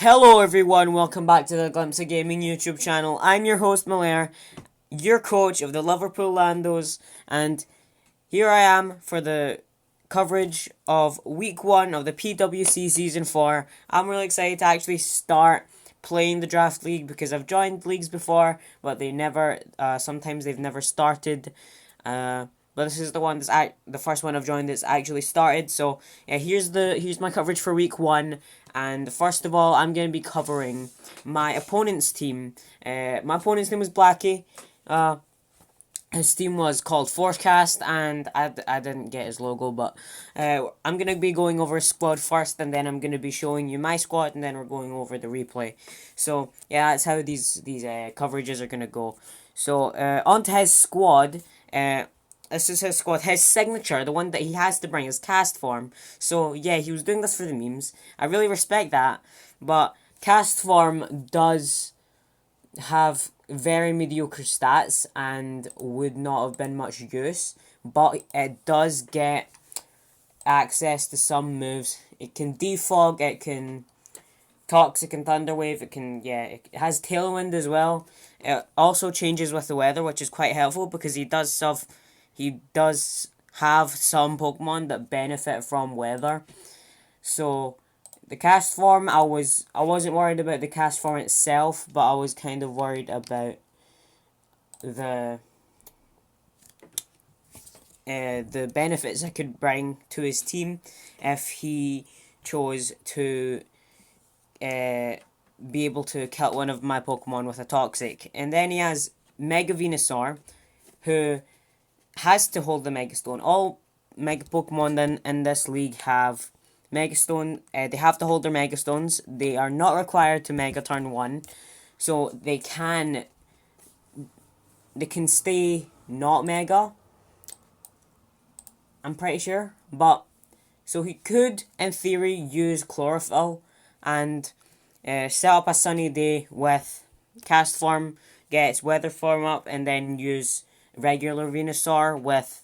Hello everyone, welcome back to the Glimpse of Gaming YouTube channel. I'm your host Malaire, your coach of the Liverpool Landos, and here I am for the coverage of week 1 of the PWC season 4. I'm really excited to actually start playing the draft league because I've joined leagues before, but sometimes they've never started. But this is the first one I've joined that's actually started. So yeah, here's my coverage for week 1. And first of all, I'm going to be covering my opponent's team. My opponent's name was Blackie. His team was called Forecast, and I didn't get his logo, but I'm going to be going over his squad first, and then I'm going to be showing you my squad, and then we're going over the replay. So yeah, that's how these coverages are going to go. So onto his squad. This is his squad. His signature, the one that he has to bring, is cast form. So yeah, he was doing this for the memes. I really respect that. But cast form does have very mediocre stats and would not have been much use. But it does get access to some moves. It can defog, it can Toxic and Thunderwave, it has Tailwind as well. It also changes with the weather, which is quite helpful because he does have some Pokemon that benefit from weather. So the cast form, I wasn't worried about the cast form itself, but I was kind of worried about the benefits it could bring to his team if he chose to be able to kill one of my Pokemon with a Toxic. And then he has Mega Venusaur, who has to hold the Mega Stone. All Mega Pokemon in this league have Mega Stone. They have to hold their Mega Stones. They are not required to Mega turn 1. So they can stay not Mega, I'm pretty sure. But so he could, in theory, use Chlorophyll and set up a Sunny Day with Cast Form, get its Weather Form up, and then use regular Venusaur with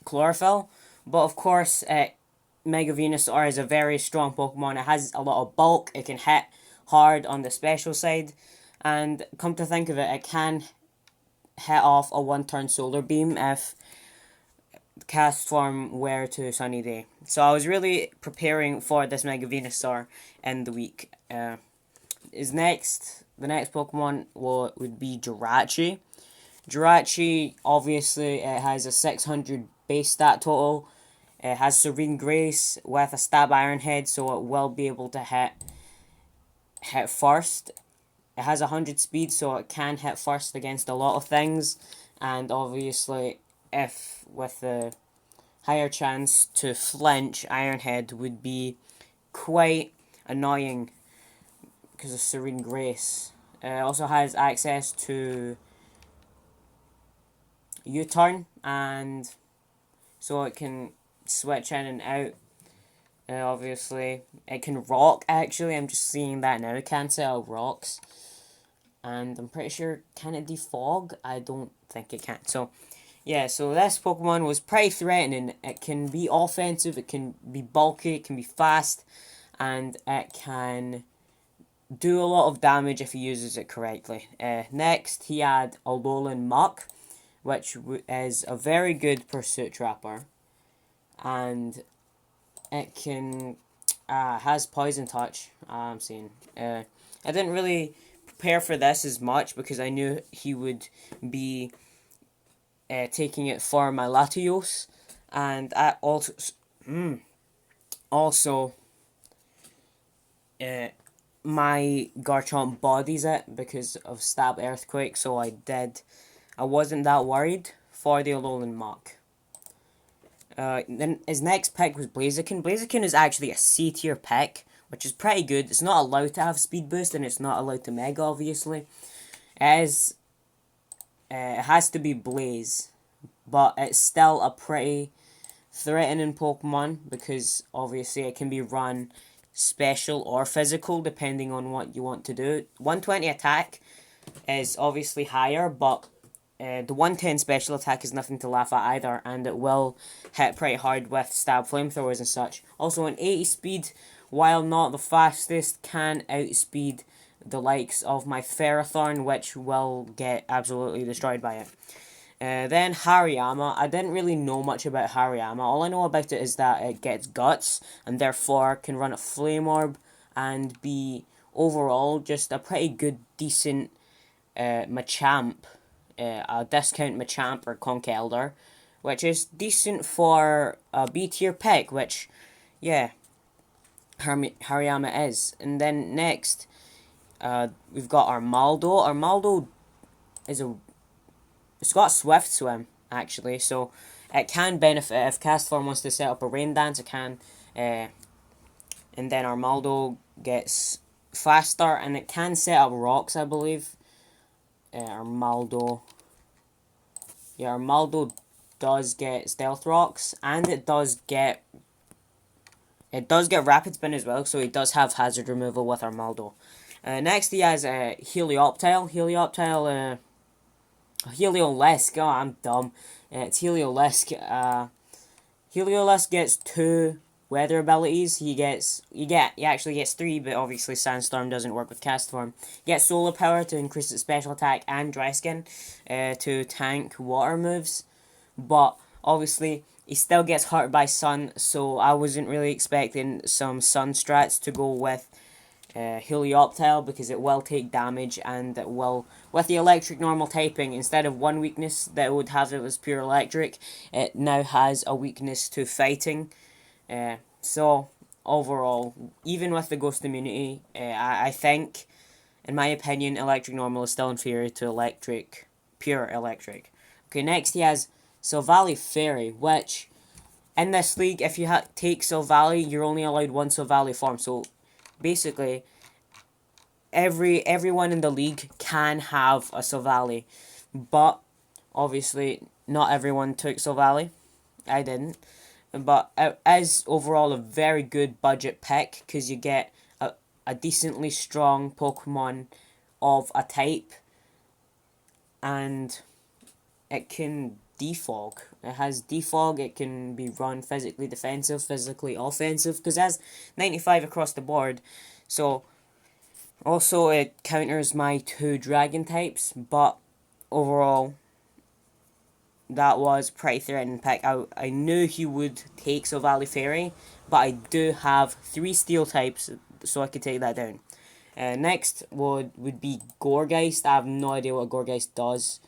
Chlorophyll. But of course, Mega Venusaur is a very strong Pokemon. It has a lot of bulk. It can hit hard on the special side. And come to think of it, it can hit off a 1-turn Solar Beam if cast form were to Sunny Day. So I was really preparing for this Mega Venusaur in the week. The next Pokemon would be Jirachi. Jirachi, obviously, it has a 600 base stat total. It has Serene Grace with a Stab Iron Head, so it will be able to hit first. It has 100 speed, so it can hit first against a lot of things. And obviously, if with the higher chance to flinch, Iron Head would be quite annoying because of Serene Grace. It also has access to U-turn, and so it can switch in and out. Obviously, it can rock. Actually, I'm just seeing that now. It can set out rocks, and I'm pretty sure, can it defog? I don't think it can. So yeah, so this Pokemon was pretty threatening. It can be offensive, it can be bulky, it can be fast, and it can do a lot of damage if he uses it correctly. Next, he had Alolan Muck, which is a very good Pursuit Trapper, and it can has Poison Touch. I'm seeing. I didn't really prepare for this as much because I knew he would be taking it for my Latios, and I also my Garchomp bodies it because of Stab Earthquake, so I wasn't that worried for the Alolan Muck. Then his next pick was Blaziken. Blaziken is actually a C tier pick, which is pretty good. It's not allowed to have speed boost, and it's not allowed to Mega, obviously. It has to be Blaze, but it's still a pretty threatening Pokemon because obviously it can be run special or physical depending on what you want to do. 120 attack is obviously higher, but the 110 special attack is nothing to laugh at either, and it will hit pretty hard with Stab Flamethrowers and such. Also, an 80 speed while not the fastest, can outspeed the likes of my Ferrothorn, which will get absolutely destroyed by it. Then Hariyama. I didn't really know much about Hariyama. All I know about it is that it gets guts and therefore can run a Flame Orb and be overall just a pretty good, decent Machamp, a discount Machamp or Conkeldurr, which is decent for a B tier pick, which, yeah, Hariyama is. And then next, we've got Armaldo. Armaldo is it's got Swift Swim, actually, so it can benefit if Castform wants to set up a Rain Dance, it can. And then Armaldo gets faster, and it can set up rocks, I believe. Armaldo does get Stealth Rocks, and it does get Rapid Spin as well, so he does have Hazard Removal with Armaldo. Next he has Helioptile. Heliolisk. Oh, I'm dumb. It's Heliolisk. Heliolisk gets 2 weather abilities. He actually gets 3, but obviously Sandstorm doesn't work with Castform. He gets Solar Power to increase its special attack, and Dry Skin to tank water moves. But obviously he still gets hurt by Sun, so I wasn't really expecting some Sun strats to go with Helioptile, because it will take damage, and it will, with the electric normal typing, instead of one weakness that it would have if it was pure electric, it now has a weakness to fighting. So overall, even with the ghost immunity, I think, in my opinion, electric normal is still inferior to pure electric. Okay, next he has Silvally Fairy, which in this league, if you take Silvally, you're only allowed one Silvally form. So basically, everyone in the league can have a Silvally, but obviously not everyone took Silvally. I didn't, but it is overall a very good budget pick, because you get a decently strong Pokemon of a type, and it can defog. It has defog. It can be run physically defensive, physically offensive, because it has 95 across the board. So also it counters my 2 dragon types, but overall that was pretty threatening pick. I knew he would take Silvally Fairy, but I do have 3 steel types, so I could take that down. Next would be Gourgeist. I have no idea what Gourgeist does.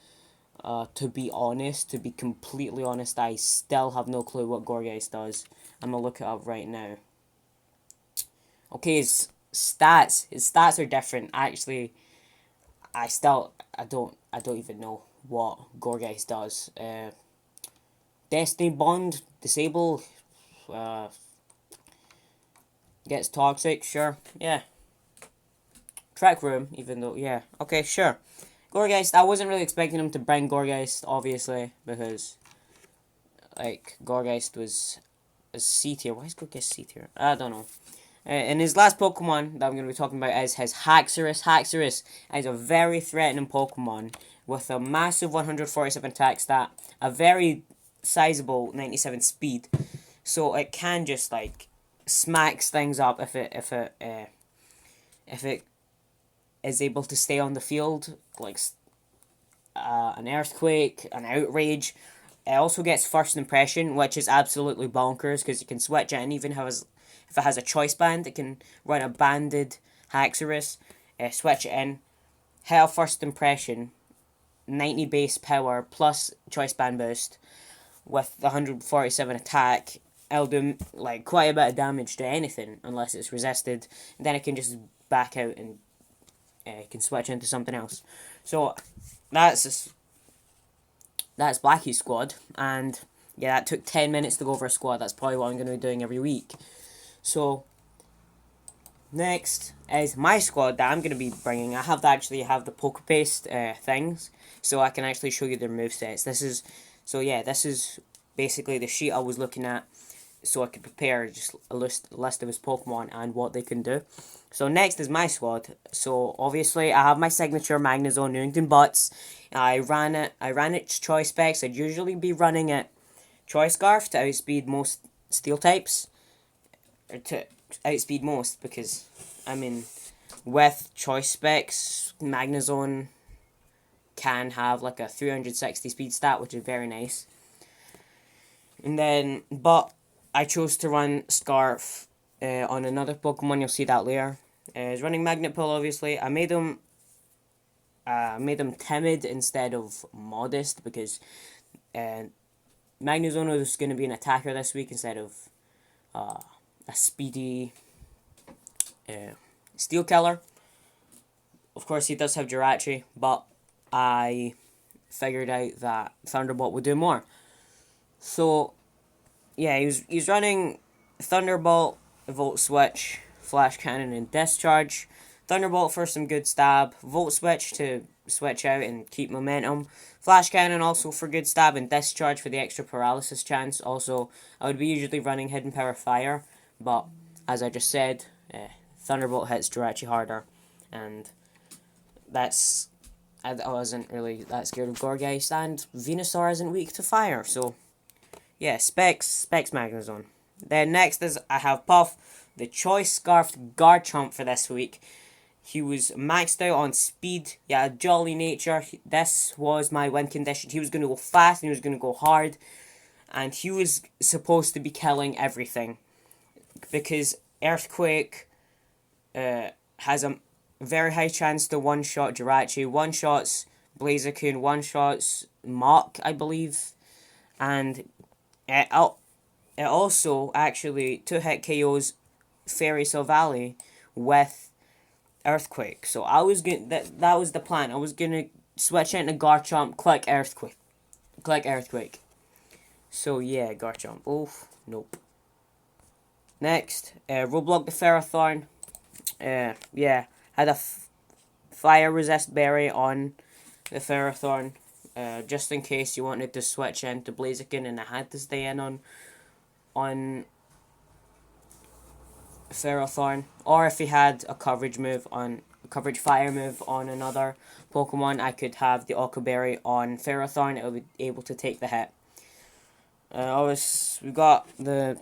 To be completely honest, I still have no clue what Gourgeist does. I'm gonna look it up right now. Okay, his stats are different. Actually, I don't even know what Gourgeist does. Destiny Bond, disable, gets toxic, sure, yeah. Track Room, even though, yeah, okay, sure. Gourgeist, I wasn't really expecting him to bring Gourgeist, obviously, because, like, Gourgeist was a C tier. Why is Gourgeist C tier? I don't know. And his last Pokemon that I'm going to be talking about is his Haxorus. Haxorus is a very threatening Pokemon with a massive 147 attack stat, a very sizable 97 speed, so it can just, like, smacks things up if it is able to stay on the field, like an Earthquake, an Outrage. It also gets First Impression, which is absolutely bonkers, because you can switch it, and even if it has a Choice Band, it can run a banded Haxorus, switch it in, hit a First Impression, 90 base power, plus Choice Band boost, with the 147 attack. It'll do, like, quite a bit of damage to anything, unless it's resisted, and then it can just back out and can switch into something else. So that's Blackie's squad, and yeah, that took 10 minutes to go over a squad. That's probably what I'm going to be doing every week. So next is my squad that I'm going to be bringing. I have to actually have the Pokepaste things, so I can actually show you their movesets. This is basically the sheet I was looking at, so I could prepare just a list of his Pokemon and what they can do. So next is my squad. So obviously I have my signature Magnezone Newington Butts. I ran its choice specs. I'd usually be running it Choice Scarf to outspeed most steel types, outspeed most, because, I mean, with choice specs, Magnezone can have like a 360 speed stat, which is very nice. And then, but I chose to run Scarf on another Pokemon. You'll see that later. He's running Magnet Pull, obviously. I made him timid instead of modest, because Magnezone is going to be an attacker this week instead of a speedy Steel Killer. Of course, he does have Jirachi, but I figured out that Thunderbolt would do more. So, yeah, he's running Thunderbolt, Volt Switch, Flash Cannon, and Discharge. Thunderbolt for some good stab, Volt Switch to switch out and keep momentum, Flash Cannon also for good stab, and Discharge for the extra paralysis chance. Also, I would be usually running Hidden Power Fire, but as I just said, Thunderbolt hits Jirachi harder, and that's... I wasn't really that scared of Gourgeist, and Venusaur isn't weak to fire, so yeah, Specs Magnezone. Then next is I have Puff, the Choice Scarfed Garchomp for this week. He was maxed out on speed, yeah, jolly nature. This was my win condition. He was going to go fast and he was going to go hard, and he was supposed to be killing everything, because Earthquake has a very high chance to one-shot Jirachi, one-shots Blaziken, one-shots Mach, I believe, and it also actually two-hit KOs Fairy Valley with Earthquake. So I was gonna that was the plan. I was gonna switch into Garchomp, click Earthquake. So yeah, Garchomp. Oh nope. Next, Roblox the Ferrothorn. Yeah, had a fire resist berry on the Ferrothorn, just in case you wanted to switch into Blaziken and I had to stay in on Ferrothorn, or if he had a coverage fire move on another Pokemon, I could have the Occo Berry on Ferrothorn. It would be able to take the hit. We got the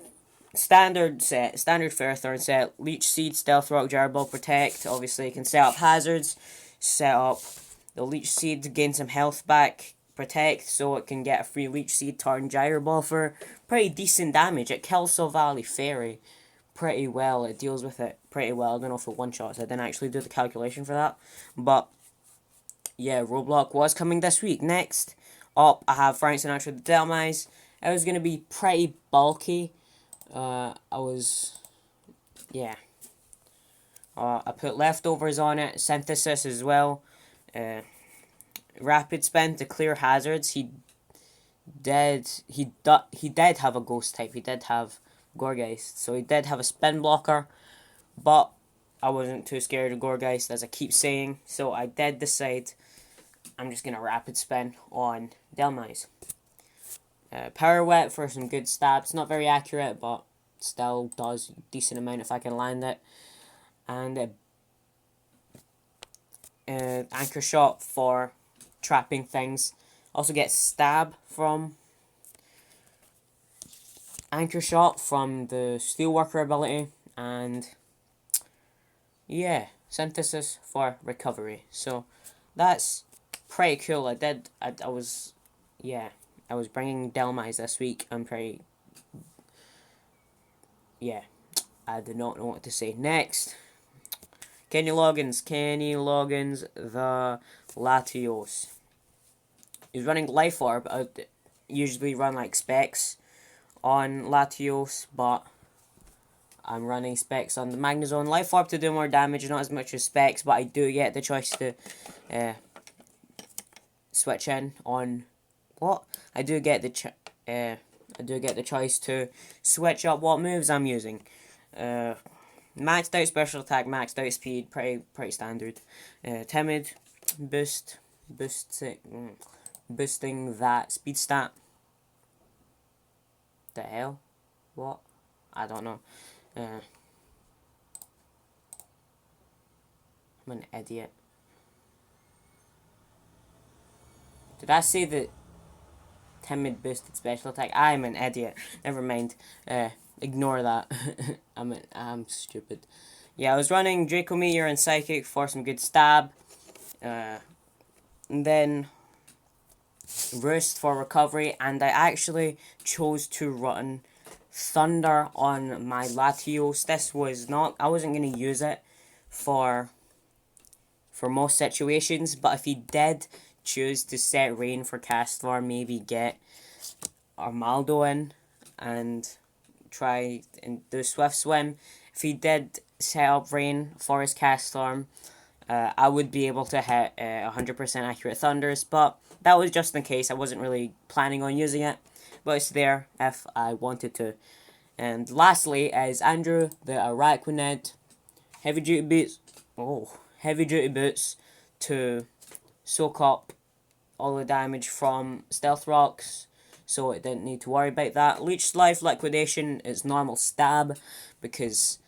standard Ferrothorn set: Leech Seed, Stealth Rock, Gyro Ball, Protect. Obviously, you can set up hazards, set up the Leech Seed to gain some health back, Protect, so it can get a free Leech Seed, turn Gyro Ball for pretty decent damage. It kills Silvally Fairy pretty well. It deals with it pretty well. I don't know for one shots. I didn't actually do the calculation for that, but yeah, Roblox was coming this week. Next up, I have Frank Sinatra the Delmise. It was going to be pretty bulky. I put leftovers on it, synthesis as well, rapid spin to clear hazards. He did have a ghost type. He did have Gourgeist, so he did have a spin blocker, but I wasn't too scared of Gourgeist, as I keep saying, so I did decide I'm just gonna rapid spin on Delmise. Power Whip for some good stabs. Not very accurate, but still does a decent amount if I can land it. And Anchor Shot for trapping things. Also get Stab from Anchor Shot from the Steelworker ability. And yeah, Synthesis for recovery. So that's pretty cool. I was bringing Delmise this week. I did not know what to say. Next, Kenny Loggins, the Latios. He's running Life Orb. I usually run like Specs on Latios, but I'm running Specs on the Magnezone. Life Orb to do more damage, not as much as Specs, but I do get the choice to switch in on what? I do get the choice to switch up what moves I'm using. Maxed out special attack, maxed out speed, pretty standard. Timid, boosting that speed stat. The hell? What? I don't know. I'm an idiot. Did I say that Timid boosted special attack? I'm an idiot. Never mind. ignore that. I'm stupid. Yeah, I was running Draco Meteor and Psychic for some good stab. And then Roost for recovery, and I actually chose to run Thunder on my Latios. This was not, I wasn't going to use it for most situations, but if he did choose to set Rain for Castform, maybe get Armaldo in and try and do Swift Swim. If he did set up Rain for his Castform, I would be able to hit 100% accurate Thunders, but that was just in case. I wasn't really planning on using it, but it's there if I wanted to. And lastly is Andrew the Araquanid heavy duty boots to soak up all the damage from Stealth Rocks, so it didn't need to worry about that. Leech Life Liquidation is normal stab, because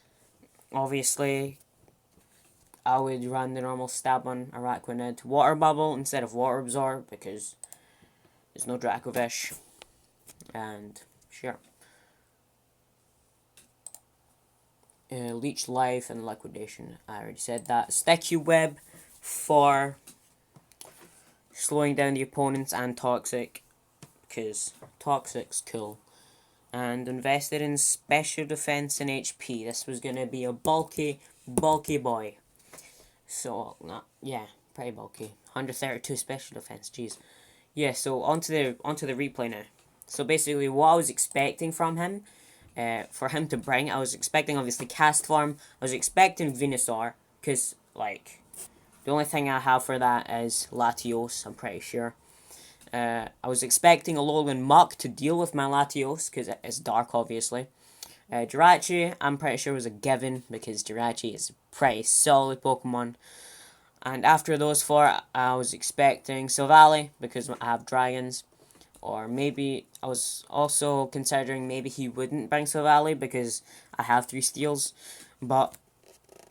obviously I would run the normal stab on Araquanid. Water Bubble instead of Water Absorb, because there's no Dracovish. And sure. Leech Life and Liquidation, I already said that. Sticky Web for slowing down the opponents, and Toxic, because Toxic's cool. And invested in Special Defense and HP. This was going to be a bulky boy. So, yeah, pretty bulky. 132 Special Defense, jeez. Yeah, so onto the replay now. So basically, what I was expecting from him, for him to bring, I was expecting obviously Castform. I was expecting Venusaur, because like the only thing I have for that is Latios, I'm pretty sure. I was expecting a Alolan Muck to deal with my Latios, because it's dark, obviously. Jirachi, I'm pretty sure was a given, because Jirachi is a pretty solid Pokemon. And after those four, I was expecting Silvally, because I have Dragons. Or maybe, I was also considering maybe he wouldn't bring Silvally, because I have 3 Steels. But,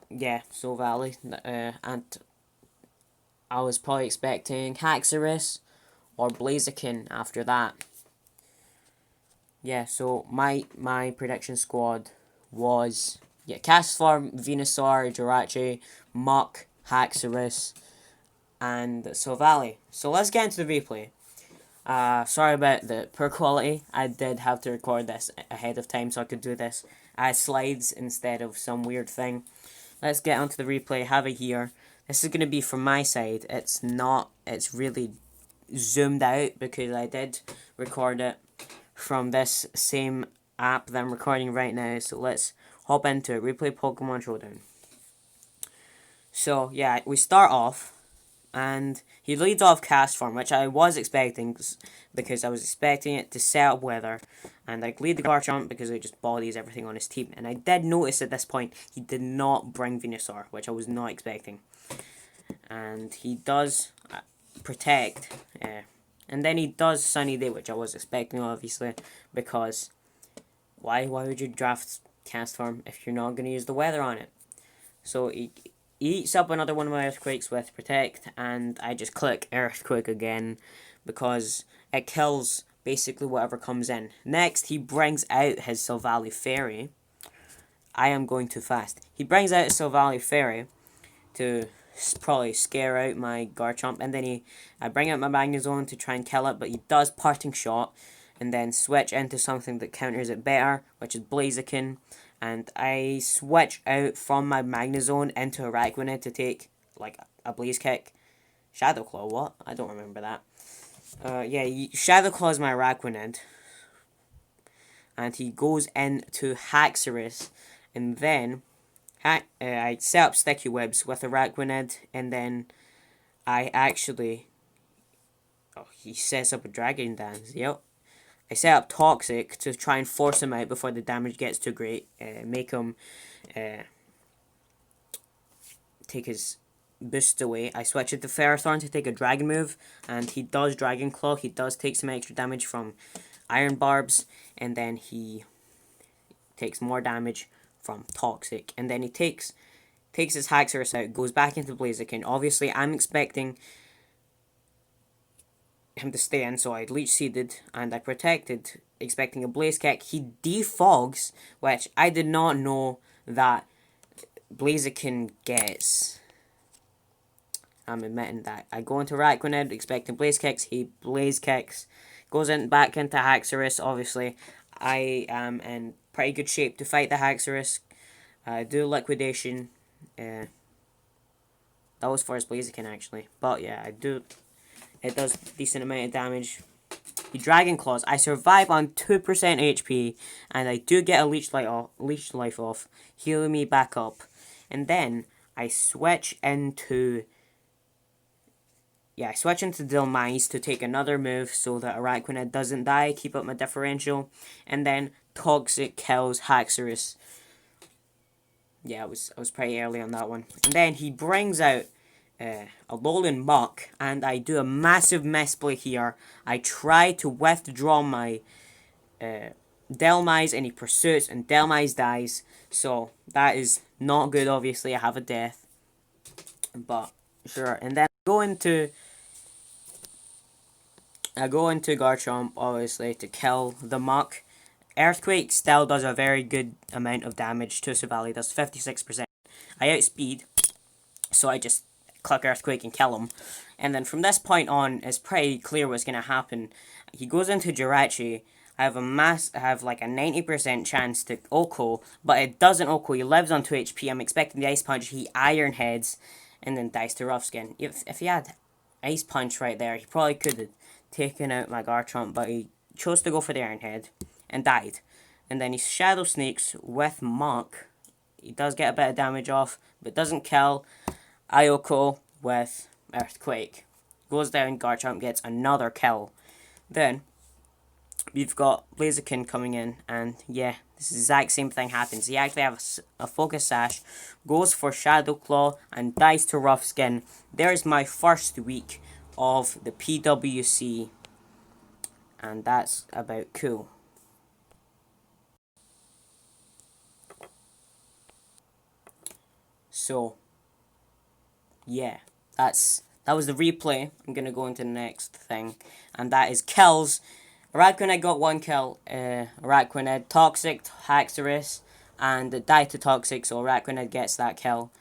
yeah, Silvally. And I was probably expecting Haxorus or Blaziken after that. Yeah, so my prediction squad was, yeah, Castform, Venusaur, Jirachi, Muck, Haxorus, and Silvally. So let's get into the replay. Sorry about the poor quality. I did have to record this ahead of time so I could do this as slides instead of some weird thing. Let's get onto the replay. Have it here. This is going to be from my side. It's really zoomed out, because I did record it from this same app that I'm recording right now. So let's hop into it. Replay Pokemon Showdown. So yeah, we start off, and he leads off Castform, which I was expecting, because I was expecting it to set up Weather, and like lead the Garchomp because it just bodies everything on his team. And I did notice at this point he did not bring Venusaur, which I was not expecting. And he does Protect, and then he does Sunny Day, which I was expecting, obviously, because why would you draft Castform if you're not going to use the Weather on it? So he eats up another one of my Earthquakes with Protect, and I just click Earthquake again, because it kills basically whatever comes in. Next, he brings out his Silvally Fairy. I am going too fast. He brings out his Silvally Fairy to probably scare out my Garchomp, and then I bring out my Magnezone to try and kill it, but he does Parting Shot, and then switch into something that counters it better, which is Blaziken, and I switch out from my Magnezone into Araquanid to take like a Blaze Kick. Shadow Claw, what? I don't remember that. Yeah, Shadow Claw is my Araquanid, and he goes into Haxorus, and then I set up Sticky Webs with Araquanid, and then I actually... Oh, he sets up a Dragon Dance, yep. I set up Toxic to try and force him out before the damage gets too great. Make him take his boost away. I switch it to Ferrothorn to take a Dragon move, and he does Dragon Claw. He does take some extra damage from Iron Barbs, and then he takes more damage from Toxic, and then he takes his Haxorus out, goes back into Blaziken. Obviously, I'm expecting him to stay in, so I Leech Seeded, and I Protected, expecting a Blaze Kick. He defogs, which I did not know that Blaziken gets. I'm admitting that. I go into Araquanid, expecting Blaze Kicks. He Blaze Kicks. Goes back into Haxorus, obviously. I am in pretty good shape to fight the Haxorus. Do Liquidation. That was for his Blaziken, actually. But yeah, I do. It does decent amount of damage. He Dragon Claws. I survive on 2% HP. And I do get a Leech Life off. Healing me back up. And then I switch into... Yeah, I switch into Dilmise to take another move so that Araquanid doesn't die, keep up my differential, and then Toxic kills Haxorus. Yeah, I was pretty early on that one. And then he brings out a Alolan Muck, and I do a massive misplay here. I try to withdraw my Dilmise, and he pursues, and Dilmise dies. So, that is not good, obviously. I have a death. But, sure. And then I go into Garchomp, obviously, to kill the Muck. Earthquake still does a very good amount of damage to Savali, does 56%. I outspeed, so I just click Earthquake and kill him. And then from this point on, it's pretty clear what's going to happen. He goes into Jirachi. I have like a 90% chance to Oko, but it doesn't Oko. He lives on 2 HP. I'm expecting the Ice Punch. He Iron Heads, and then dies to Rough Skin. If he had Ice Punch right there, he probably could have taken out my Garchomp, but he chose to go for the Iron Head and died. And then he Shadow Sneaks with Muck. He does get a bit of damage off, but doesn't kill. Ayoko with Earthquake. Goes down, Garchomp gets another kill. Then we've got Blaziken coming in, and yeah, this exact same thing happens. He actually has a Focus Sash, goes for Shadow Claw, and dies to Rough Skin. There's my first week of the PWC, and that's about cool. So, yeah, that was the replay. I'm gonna go into the next thing, and that is kills. Araquanid got 1 kill. Araquanid, Toxic, Haxorus, and died to Toxic, so Araquanid gets that kill.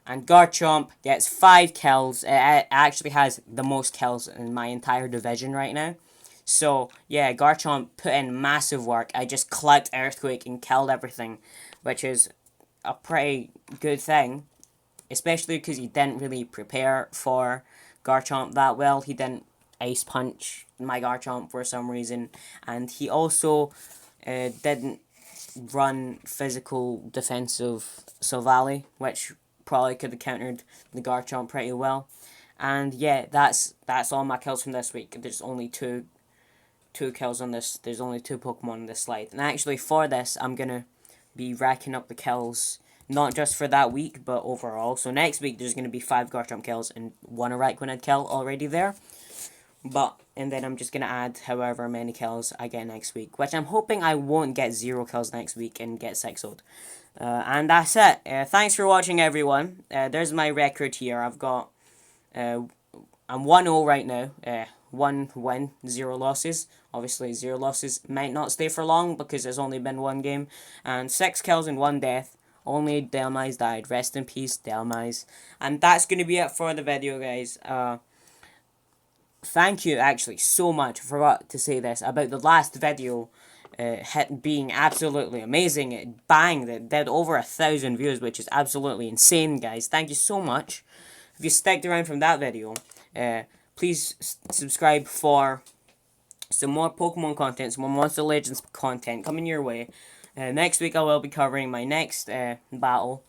And Garchomp gets 5 kills. It actually has the most kills in my entire division right now. So, yeah, Garchomp put in massive work. I just clicked Earthquake and killed everything, which is a pretty good thing. Especially because he didn't really prepare for Garchomp that well. He didn't Ice Punch my Garchomp for some reason. And he also didn't run physical defensive Silvally, which probably could have countered the Garchomp pretty well. And yeah, that's all my kills from this week. There's only two kills on this. There's only 2 Pokemon on this slide. And actually for this, I'm going to be racking up the kills. Not just for that week, but overall. So next week, there's going to be 5 Garchomp kills and 1 Araquanid kill already there. And then I'm just going to add however many kills I get next week. Which I'm hoping I won't get 0 kills next week and get 6-0'd. And that's it. Thanks for watching, everyone. There's my record here. I've got... I'm 1-0 right now. 1 win, 0 losses. Obviously, 0 losses might not stay for long because there's only been 1 game. And 6 kills and 1 death. Only Dilmise died. Rest in peace, Dilmise. And that's going to be it for the video, guys. Thank you, actually, so much. I forgot to say this about the last video being absolutely amazing. It banged. It did over 1,000 views, which is absolutely insane, guys. Thank you so much. If you stuck around from that video, please subscribe for some more Pokemon content, some more Monster Legends content coming your way. Next week I will be covering my next battle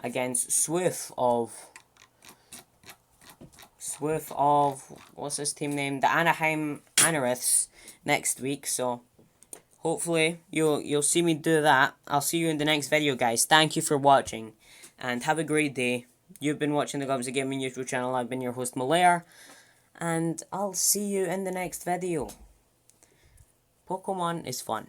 against Swoof of what's his team name? The Anaheim Anoriths next week. So hopefully you'll see me do that. I'll see you in the next video, guys. Thank you for watching and have a great day. You've been watching the Garchomp Gaming YouTube channel. I've been your host Malaire, and I'll see you in the next video. Pokemon is fun.